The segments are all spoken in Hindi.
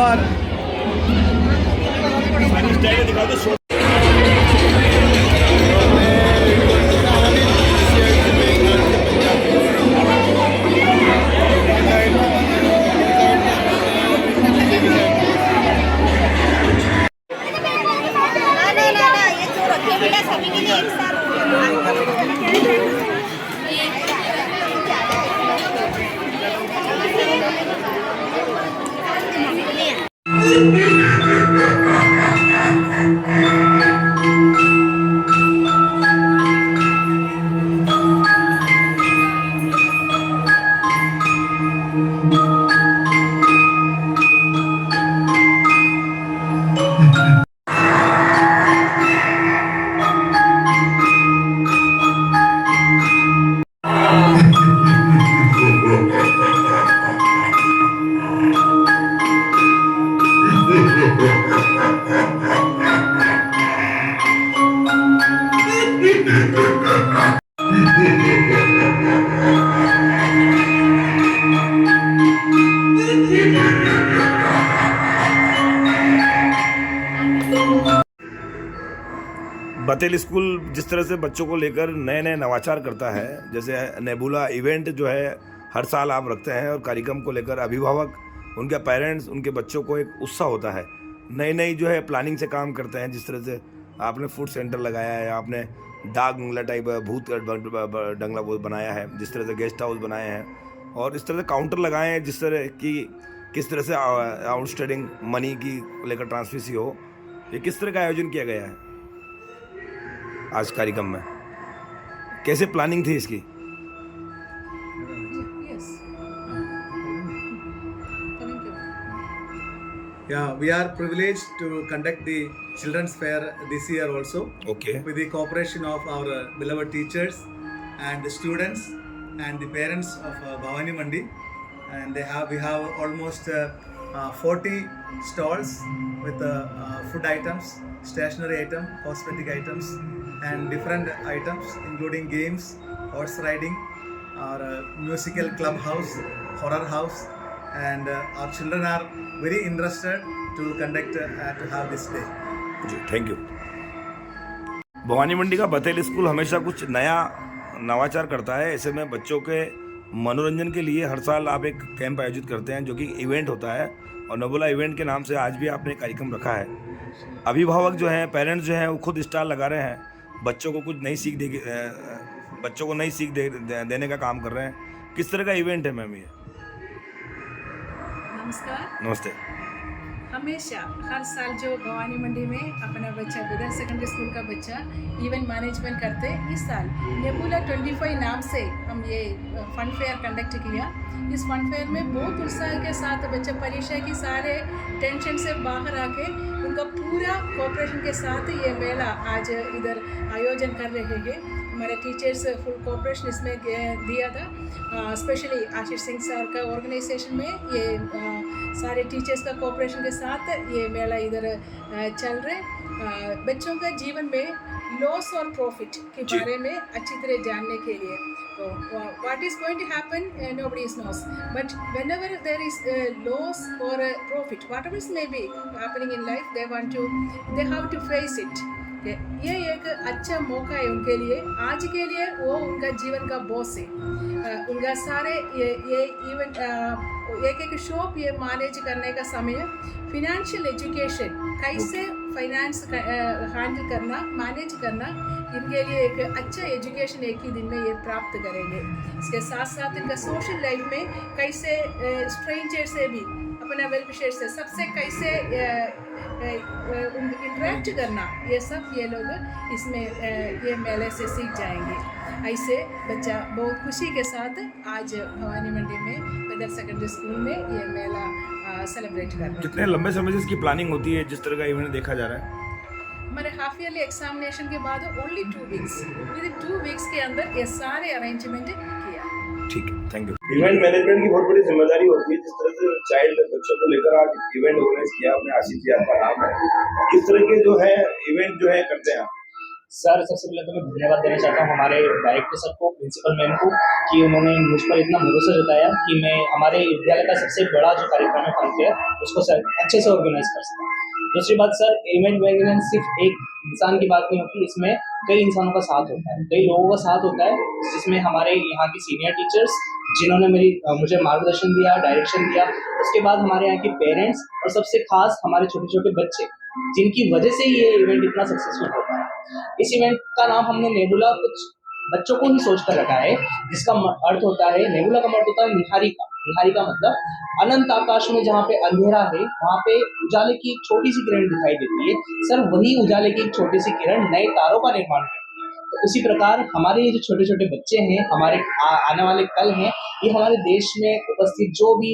नमस्कार। ना ये छोड़ो, खेला सभी के लिए एक साथ बतेल स्कूल जिस तरह से बच्चों को लेकर नए नए नवाचार करता है, जैसे नेबुला इवेंट जो है हर साल आप रखते हैं और कार्यक्रम को लेकर अभिभावक, उनके पेरेंट्स, उनके बच्चों को एक उत्साह होता है, नई नई जो है प्लानिंग से काम करते हैं। जिस तरह से आपने फूड सेंटर लगाया है, आपने डाक बंगला टाइप भूत डंगला वो बनाया है, जिस तरह से गेस्ट हाउस बनाए हैं और इस तरह से काउंटर लगाए हैं, जिस तरह की किस तरह से आउटस्टैंडिंग मनी की लेकर ट्रांसफर हो, ये किस तरह का आयोजन किया गया है आज कार्यक्रम में, कैसे प्लानिंग थी इसकी? Yeah, we are privileged to conduct the children's fair this year also. Okay. With the cooperation of our beloved teachers and the students and the parents of Bhavani Mandi, and we have almost 40 stalls with food items, stationery item, cosmetic items, and different items including games, horse riding, our musical clubhouse, horror house, and our children are very interested to conduct to have this day. जी, थैंक यू। भवानी मंडी का बतेल स्कूल हमेशा कुछ नया नवाचार करता है। ऐसे में बच्चों के मनोरंजन के लिए हर साल आप एक कैंप आयोजित करते हैं जो कि इवेंट होता है, और नबुला इवेंट के नाम से आज भी आपने कार्यक्रम रखा है। अभिभावक जो हैं, पेरेंट्स जो हैं, वो खुद स्टाल लगा रहे हैं, बच्चों को कुछ नई सीख देने का काम कर रहे हैं। किस तरह का इवेंट है मैम ये? नमस्कार। नमस्ते। हमेशा हर साल जो भवानी मंडी में अपना बच्चा विदर सेकेंडरी स्कूल का बच्चा इवेंट मैनेजमेंट करते, इस साल नेबुला 25 नाम से हम ये फन फेयर कंडक्ट किया। इस फन फेयर में बहुत उत्साह के साथ बच्चे परीक्षा की सारे टेंशन से बाहर आके उनका पूरा कोऑपरेशन के साथ ये मेला आज इधर आयोजन कर रहे हैं। हमारे टीचर्स फुल कोऑपरेशन इसमें दिया था, स्पेशली आशीष सिंह सर का ऑर्गेनाइजेशन में ये सारे टीचर्स का कोऑपरेशन के साथ ये मेला इधर चल रहे। बच्चों का जीवन में लॉस और प्रॉफिट के बारे में अच्छी तरह जानने के लिए, तो what is going to happen nobody knows, but whenever there is loss और profit, whatever is may be happening in life, they have to face it. ये एक अच्छा मौका है उनके लिए। आज के लिए वो उनका जीवन का बॉस है। उनका सारे ये इवेंट एक शॉप ये मैनेज करने का समय, फिनेंशियल एजुकेशन कैसे फाइनेंस हैंडल करना, मैनेज करना, इनके लिए एक अच्छा एजुकेशन एक ही दिन में ये प्राप्त करेंगे। इसके साथ साथ इनका सोशल लाइफ में कैसे स्ट्रेंजर से भी, अपना वेल विशर से, सबसे कैसे इंटरेक्ट करना, ये सब ये लोग इसमें ये मेले से सीख जाएंगे। ऐसे बच्चा बहुत खुशी के साथ आज भवानी मंडी में विदर सेकेंडरी स्कूल में ये मेला सेलिब्रेट कर रहे हैं। कितने लंबे समय से इसकी प्लानिंग होती है जिस तरह का इवेंट देखा जा रहा है? हमारे हाफ ईयरली एग्जामिनेशन के बाद ओनली 2 वीक्स, विद 2 वीक्स के अंदर ये सारे अरेंजमेंट किया। ठीक है, थैंक यू। इवेंट मैनेजमेंट की बहुत बड़ी जिम्मेदारी होती है। जिस तरह से चाइल्ड बच्चों को लेकर आज इवेंट ऑर्गेनाइज किया आपने, आशीष जी आपका नाम है, किस तरह के जो है इवेंट जो है करते हैं आप? सर सबसे पहले तो मैं धन्यवाद देना चाहता हूँ हमारे डायरेक्टर सर को, प्रिंसिपल मैम को, कि उन्होंने मुझ पर इतना भरोसा जताया कि मैं हमारे विद्यालय का सबसे बड़ा जो कार्यक्रम है फन फेयर उसको सर अच्छे से ऑर्गेनाइज कर सका। दूसरी बात सर, इवेंट मैनेजमेंट सिर्फ एक इंसान की बात नहीं होती, इसमें कई इंसानों का साथ होता है, कई लोगों का साथ होता है, जिसमें हमारे यहाँ की सीनियर टीचर्स जिन्होंने मुझे मार्गदर्शन दिया, डायरेक्शन दिया, उसके बाद हमारे यहाँ के पेरेंट्स और सबसे खास हमारे छोटे छोटे बच्चे, जिनकी वजह से ये इवेंट इतना सक्सेसफुल होता है। इस इवेंट का नाम हमने नेबुला कुछ बच्चों को ही सोच कर रखा है, जिसका अर्थ होता है, नेबुला का अर्थ होता है निहारिका। निहारिका मतलब अनंत आकाश में जहाँ पे अंधेरा है वहाँ पे उजाले की एक छोटी सी किरण दिखाई देती है। सर वही उजाले की एक छोटी सी किरण नए तारों का निर्माण करती है। तो उसी प्रकार हमारे ये जो छोटे छोटे बच्चे हैं, हमारे आने वाले कल हैं, ये हमारे देश में उपस्थित जो भी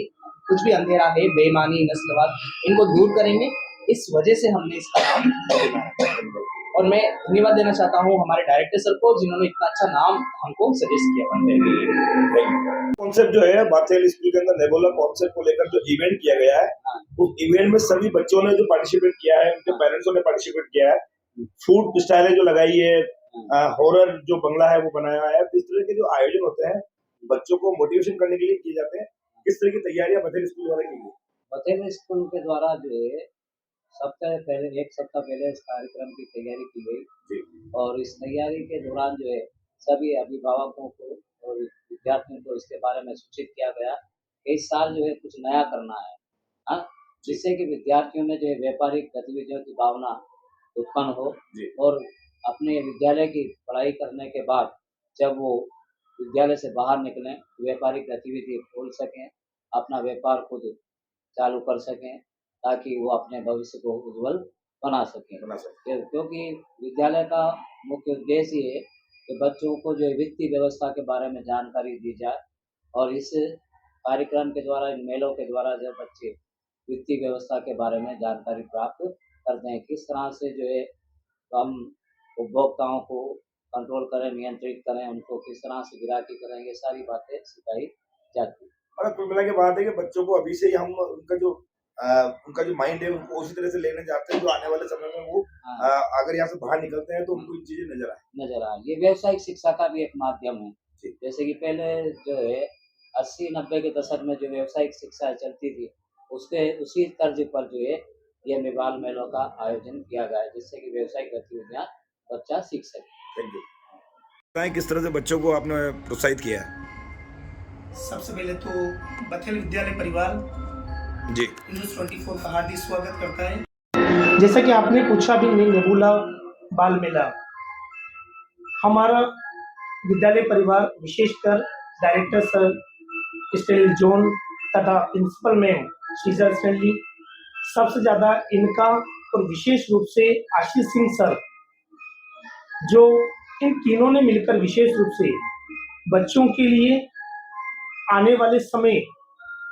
कुछ भी अंधेरा है, बेईमानी, नस्लवाद, इनको दूर करेंगे। इस वजह से हमने इसका नाम नेबुला रखा। और मैं धन्यवाद देना चाहता हूँ हमारे डायरेक्टर सर को, जिन्होंने इतना अच्छा नाम हमको सजेस्ट किया। कॉन्सेप्ट जो है बाथेल स्कूल के अंदर नेबुला कॉन्सेप्ट को लेकर जो इवेंट किया गया है, उस इवेंट में सभी बच्चों ने जो पार्टिसिपेट किया है, उनके पेरेंट्सों ने पार्टिसिपेट किया है, फूड स्टाइलें जो लगाई है, हॉरर जो बंगला है वो बनाया है, इस तरह के जो आयोजन होते हैं बच्चों को मोटिवेशन करने के लिए किए जाते हैं। किस तरह की तैयारियां बथेल स्कूल द्वारा की गई? बथेल स्कूल के द्वारा जो है एक सप्ताह पहले इस कार्यक्रम की तैयारी की गई, और इस तैयारी के दौरान जो है सभी अभिभावकों को और विद्यार्थियों को इसके बारे में सूचित किया गया कि इस साल जो है कुछ नया करना है, हाँ, जिससे कि विद्यार्थियों में जो है व्यापारिक गतिविधियों की भावना उत्पन्न हो, और अपने विद्यालय की पढ़ाई करने के बाद जब वो विद्यालय से बाहर निकलें, व्यापारिक गतिविधि खोल सकें, अपना व्यापार खुद चालू कर सकें, ताकि वो अपने भविष्य को उज्जवल बना सकें। क्योंकि विद्यालय का मुख्य उद्देश्य ये है कि बच्चों को जो वित्तीय व्यवस्था के बारे में जानकारी दी जाए, और इस कार्यक्रम के द्वारा, इन मेलों के द्वारा जब बच्चे वित्तीय व्यवस्था के बारे में जानकारी प्राप्त करते हैं, किस तरह से जो है हम उपभोक्ताओं को कंट्रोल करें, नियंत्रित करें, उनको किस तरह से गिराकी करें, ये सारी बातें सिखाई जाती है। मतलब कुल मिला के बात है कि बच्चों को अभी से ही हम उनका जो माइंड है उनको उसी तरह से लेने जाते हैं, जो आने वाले समय में वो अगर यहाँ से बाहर निकलते हैं तो उनको इन चीजें नजर आए। ये व्यावसायिक शिक्षा का भी एक माध्यम है। जैसे कि पहले जो है 80-90 के दशक में जो व्यावसायिक शिक्षा चलती थी, उसी तर्ज पर जो है ये निबाल मेलों का आयोजन किया गया है, जिससे कि व्यावसायिक गतिविधियाँ बच्चा सीख सके। Thank you. किस तरह से बच्चों को आपने प्रोत्साहित किया? सबसे पहले तो बथेल विद्यालय परिवार जी न्यूज़ 24 का हार्दिक स्वागत करता है। जैसा कि आपने पूछा भी, नेबुला बाल मेला, हमारा विद्यालय परिवार विशेषकर डायरेक्टर सर स्टेनली जॉन तथा प्रिंसिपल मैम शीजा स्टेनली, सबसे ज़्यादा इनका और विशेष रूप से आशीष सिंह सर, जो इन तीनों ने मिलकर विशेष रूप से बच्चों के लिए आने वाले समय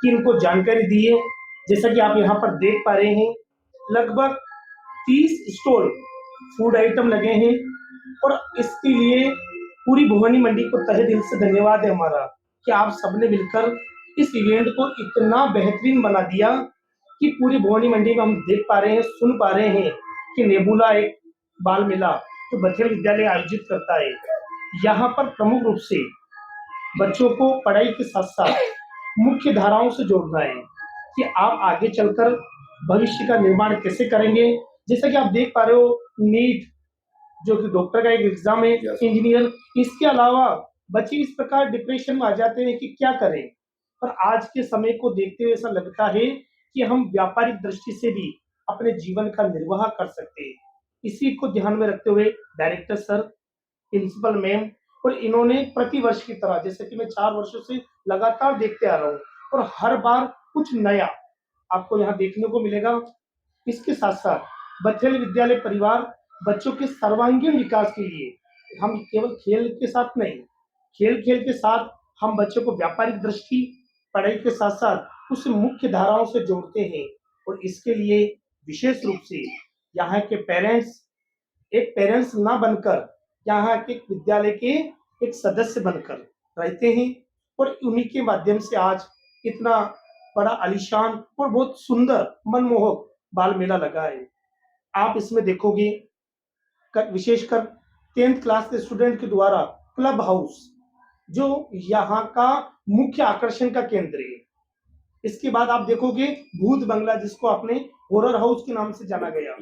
की इनको जानकारी दी है। जैसा कि आप यहाँ पर देख पा रहे हैं, लगभग 30 स्टॉल फूड आइटम लगे हैं, और इसके लिए पूरी भवानी मंडी को तहे दिल से धन्यवाद है हमारा कि आप सबने मिलकर इस इवेंट को इतना बेहतरीन बना दिया कि पूरी भवानी मंडी में हम देख पा रहे हैं, सुन पा रहे हैं कि नेबुला एक बाल मेला जो बथेल विद्यालय आयोजित करता है, यहाँ पर प्रमुख रूप से बच्चों को पढ़ाई के साथ साथ मुख्य धाराओं से जोड़ना है कि आप आगे चलकर भविष्य का निर्माण कैसे करेंगे। जैसा कि आप देख पा रहे हो, नीट जो कि डॉक्टर का एक एग्जाम है, इंजीनियर, इसके अलावा बच्चे इस प्रकार डिप्रेशन में आ जाते हैं कि क्या करें। पर आज के समय को देखते हुए ऐसा लगता है कि हम व्यापारिक दृष्टि से भी अपने जीवन का निर्वाह कर सकते हैं। इसी को ध्यान में रखते हुए डायरेक्टर सर, प्रिंसिपल मैम, और इन्होंने प्रतिवर्ष की तरह, जैसे कि मैं 4 वर्षों से लगातार देखते आ रहा हूँ, और हर बार कुछ नया आपको यहाँ देखने को मिलेगा। इसके साथ साथ बथेल विद्यालय परिवार बच्चों के सर्वांगीण विकास के लिए हम केवल खेल के साथ नहीं, खेल के साथ हम बच्चों को व्यापारिक दृष्टि, पढ़ाई के साथ साथ उस मुख्य धाराओं से जोड़ते हैं। और इसके लिए विशेष रूप से यहाँ के पेरेंट्स ना बनकर यहाँ के विद्यालय के एक सदस्य बनकर रहते हैं, और उन्हीं के माध्यम से आज इतना बड़ा आलीशान और बहुत सुंदर मनमोहक बाल मेला लगा है। आप इसमें देखोगे विशेषकर 10th क्लास के स्टूडेंट के द्वारा क्लब हाउस जो यहाँ का मुख्य आकर्षण का केंद्र है। इसके बाद आप देखोगे भूत बंगला, जिसको आपने हॉरर हाउस के नाम से जाना गया,